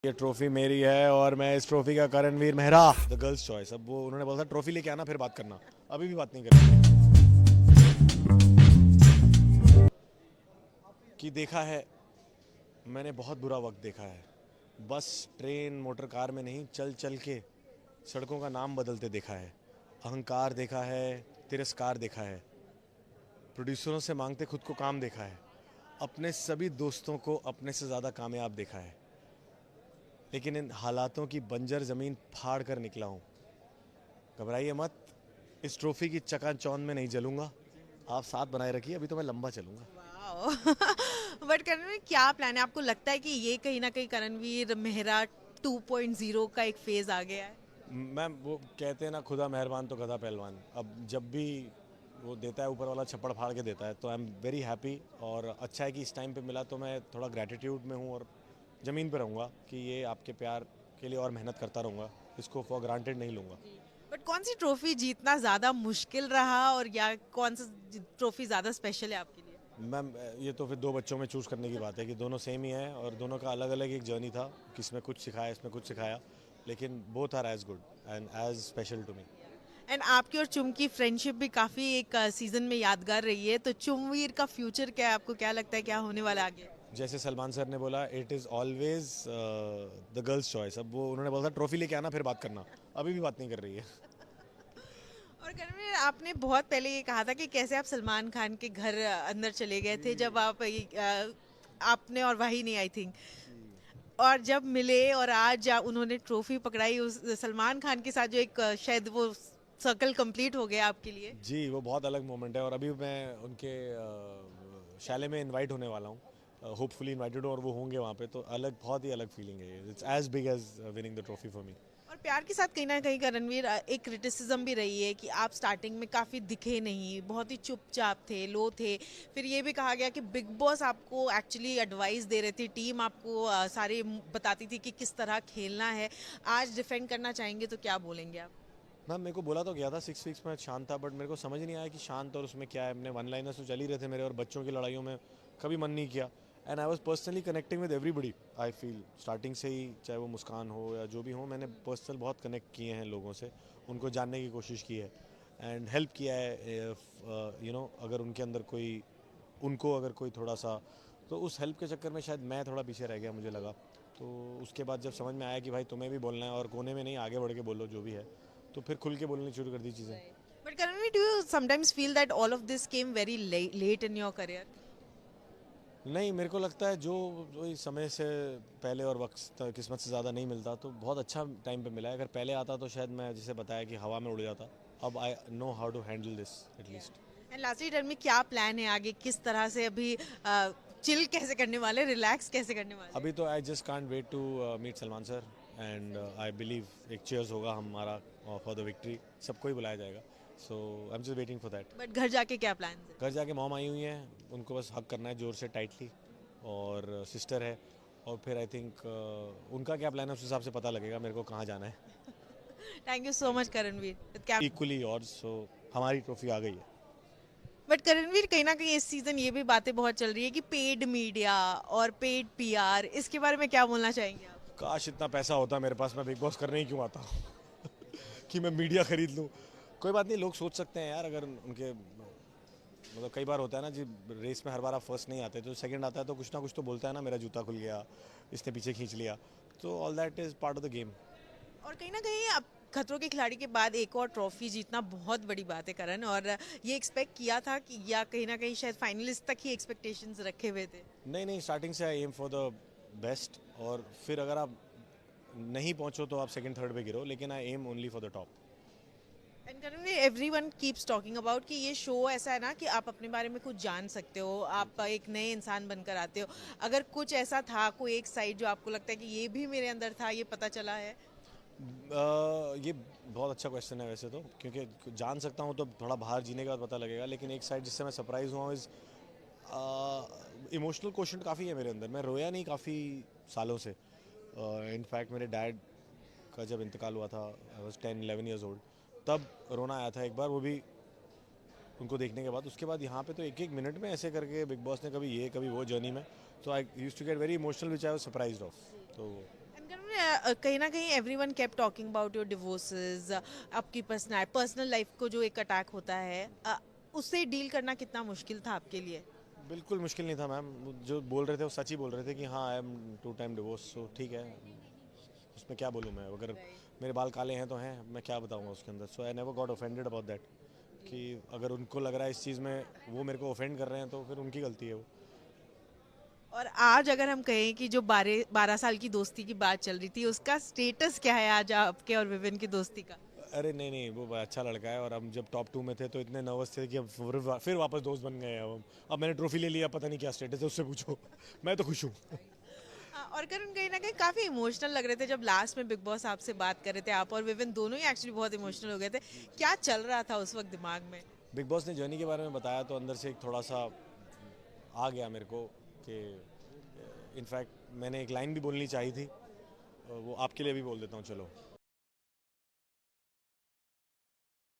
ये ट्रॉफी मेरी है और मैं इस ट्रॉफी का Karanveer Mehra the girls choice. अब वो उन्होंने बोला था ट्रॉफी लेके आना फिर बात करना, अभी भी बात नहीं कर रही कि देखा है। मैंने बहुत बुरा वक्त देखा है, बस ट्रेन मोटर कार में नहीं, चल चल के सड़कों का नाम बदलते देखा है। अहंकार देखा है, तिरस्कार देखा है, प्रोड्यूसरों से मांगते खुद को काम देखा है, अपने सभी दोस्तों को अपने से ज़्यादा कामयाब देखा है। लेकिन इन हालातों की बंजर ज़मीन फाड़ कर निकला हूँ। घबराइए मत, इस ट्रॉफी की चकाचौंध में नहीं जलूंगा। आप साथ बनाए रखिए, अभी तो मैं लंबा चलूंगा। वाह बट करणवीर क्या प्लान है? आपको लगता है कि ये कहीं ना कहीं करणवीर मेहरा 2.0 का एक फेज आ गया है? मैम वो कहते हैं ना, खुदा मेहरबान तो गधा पहलवान। अब जब भी वो देता है ऊपर वाला छप्पड़ फाड़ के देता है, तो आई एम वेरी हैप्पी। और अच्छा है कि इस टाइम पे मिला, तो मैं थोड़ा ग्रैटिट्यूड में हूँ और ज़मीन पे रहूँगा कि ये आपके प्यार के लिए और मेहनत करता रहूँगा। इसको फॉर ग्रांटेड नहीं लूँगा। बट कौन सी ट्रॉफी जीतना ज्यादा मुश्किल रहा और या कौन सा ट्रॉफी ज्यादा स्पेशल है आपके लिए? मैम ये तो फिर दो बच्चों में चूज़ करने की बात है कि दोनों सेम ही हैं और दोनों का अलग अलग एक जर्नी था। किसमें कुछ सिखाया, इसमें कुछ सिखाया, लेकिन both are as good and as special to me. And आपकी और चुम की फ्रेंडशिप भी काफी एक सीजन में यादगार रही है, तो चुमवीर का फ्यूचर क्या है? आपको क्या लगता है क्या होने वाला है आगे? जैसे सलमान सर ने बोला, it is always the girls choice. अब वो उन्होंने बोला था ट्रॉफी लेके आना फिर बात करना, अभी भी बात नहीं कर रही है। और करणवीर आपने बहुत पहले ये कहा था कि कैसे आप सलमान खान के घर अंदर चले गए थे जब आपने और वाही नहीं आई थिंक, और जब मिले और आज उन्होंने ट्रॉफी पकड़ाई उस सलमान खान के साथ, जो एक शायद वो सर्कल कंप्लीट हो गया आपके लिए। जी, वो बहुत अलग मोमेंट है और अभी मैं उनके शैले में इनवाइट होने वाला हूँ। होपफुली इनवाइटेड हूँ और वो होंगे वहाँ पे, तो अलग, बहुत ही अलग फीलिंग है ये। It's as big as winning the trophy for me. और प्यार के साथ कहीं ना कहीं करणवीर एक क्रिटिसिज्म भी रही है कि आप स्टार्टिंग में काफ़ी दिखे नहीं, बहुत ही चुपचाप थे, लो थे। फिर ये भी कहा गया कि बिग बॉस आपको एक्चुअली एडवाइस दे रहे थे, टीम आपको सारे बताती थी कि किस तरह खेलना है। आज डिफेंड करना चाहेंगे तो क्या बोलेंगे आप? मैम मेरे को बोला तो गया था 6 वीक्स में शांत था, बट मेरे को समझ नहीं आया कि शांत और उसमें क्या है। हमने वन लाइनर्स तो चल ही रहे थे मेरे, और बच्चों की लड़ाइयों में कभी मन नहीं किया। And I was personally connecting with everybody. I feel starting से ही, चाहे वो मुस्कान हो या जो भी हो, मैंने पर्सनल बहुत कनेक्ट किए हैं लोगों से, उनको जानने की कोशिश की है एंड हेल्प किया है। यू नो, अगर उनके अंदर कोई, उनको अगर कोई थोड़ा सा, तो उस हेल्प के चक्कर में शायद मैं थोड़ा पीछे रह गया, मुझे लगा। तो उसके बाद जब समझ में आया कि भाई तुम्हें भी बोलना है और कोने में नहीं, आगे बढ़ के बोलो जो भी है, तो फिर खुल के बोलनी शुरू कर दी चीज़ें। But Karanveer, do you sometimes feel that all of this came very late in your career? नहीं, मेरे को लगता है जो जो इस समय से पहले और वक्त किस्मत से ज़्यादा नहीं मिलता, तो बहुत अच्छा टाइम पे मिला है। अगर पहले आता तो शायद मैं, जैसे बताया, कि हवा में उड़ जाता। अब I know how to handle this at least. And lastly term में क्या प्लान है आगे? किस तरह से अभी चिल कैसे करने वाले, रिलैक्स कैसे करने वाले? अभी तो I just can't wait to meet Salman sir and I believe एक चीयर्स होगा हमारा फॉर द विक्ट्री। सबको ही बुलाया जाएगा, so I am just waiting for that. But घर जाके क्या प्लान है? घर जाके मॉम आई हुई हैं, उनको बस हक करना है जोर से, टाइटली। और सिस्टर है। और फिर आई थिंक उनका क्या प्लान है, उस हिसाब से पता लगेगा मेरे को कहाँ जाना है। Thank you so much Karanvir. Equally yours. So हमारी ट्रॉफी आ गई है। बट करणवीर, कहीं ना कहीं इस सीजन ये भी बातें बहुत चल रही है कि पेड मीडिया और पेड पीआर, इसके बारे में क्या बोलना चाहेंगे आप? काश इतना पैसा होता मेरे पास, मैं बिग बॉस करने ही क्यों आता कि मैं मीडिया खरीद लूँ। कोई बात नहीं, लोग सोच सकते हैं यार, अगर उनके, मतलब कई बार होता है ना जी, रेस में हर बार आप फर्स्ट नहीं आते, तो सेकंड आता है तो कुछ ना कुछ तो बोलता है ना, मेरा जूता खुल गया, इसने पीछे खींच लिया। तो all that is part of the game. और कहीं ना कहीं अब खतरों के खिलाड़ी के बाद एक और ट्रॉफी जीतना बहुत बड़ी बात है करण, और ये एक्सपेक्ट किया था कि, या कहीं ना कहीं शायद फाइनलिस्ट तक ही एक्सपेक्टेशंस रखे हुए थे? नहीं नहीं, स्टार्टिंग से I am for the best, और फिर अगर आप नहीं पहुंचो तो आप सेकंड थर्ड पे गिरो, लेकिन I am only for the top. And Karan, everyone keeps talking about कि ये शो ऐसा है ना कि आप अपने बारे में कुछ जान सकते हो, आप एक नए इंसान बनकर आते हो। अगर कुछ ऐसा था, कोई एक साइड जो आपको लगता है कि ये भी मेरे अंदर था, ये पता चला है? ये बहुत अच्छा क्वेश्चन है वैसे तो, क्योंकि जान सकता हूँ तो थोड़ा बाहर जीने के बाद पता लगेगा। लेकिन एक साइड जिससे मैं सरप्राइज हुआ हूँ इज़ इमोशनल क्वेश्चन काफ़ी है मेरे अंदर। मैं रोया नहीं काफ़ी सालों से। इनफैक्ट मेरे डैड का जब इंतकाल हुआ था, आई वॉज 10-11 ईयर्स ओल्ड, तब रोना आया था एक बार, वो भी उनको देखने के बाद। उसके बाद यहाँ पे तो एक एक मिनट में ऐसे करके बिग बॉस ने कभी ये कभी वो जर्नी में, तो I used to get very emotional, which I was surprised of. तो एंड कहीं ना कहीं everyone kept talking about your divorces, आपकी पर्सनल लाइफ को जो एक अटैक होता है, उससे डील करना कितना मुश्किल था आपके लिए? बिल्कुल मुश्किल नहीं था मैम, जो बोल रहे थे वो सच ही बोल रहे थे कि हाँ आई एम 2 टाइम डिवोर्स, सो ठीक है, उसमें क्या बोलूँ मैं, अगर मेरे बाल काले हैं तो हैं, मैं क्या बताऊँगा उसके अंदर। So I never got offended about that, कि अगर उनको लग रहा है इस चीज़ में वो मेरे को ऑफेंड कर रहे हैं तो फिर उनकी गलती है वो। और आज अगर हम कहें कि जो 12 साल की दोस्ती की बात चल रही थी, उसका स्टेटस क्या है आज आपके और विविन की दोस्ती का? अरे नहीं नहीं, वो बड़ा अच्छा लड़का है, और हम जब टॉप 2 में थे तो इतने नर्वस थे कि अब फिर वापस दोस्त बन गए हैं अब मैंने ट्रॉफी ले लिया, पता नहीं क्या स्टेटस है उससे पूछो। मैं तो खुश हूँ। और करण, कहीं ना कहीं काफी इमोशनल लग रहे थे जब लास्ट में बिग बॉस आपसे बात कर रहे थे, आप और विविन दोनों ही एक्चुअली बहुत इमोशनल हो गए थे। क्या चल रहा था उस वक्त दिमाग में? बिग बॉस ने जर्नी के बारे में बताया तो अंदर से एक थोड़ा सा आ गया मेरे को कि इनफैक्ट मैंने एक लाइन भी बोलनी चाहिए थी, वो आपके लिए भी बोल देता हूँ चलो।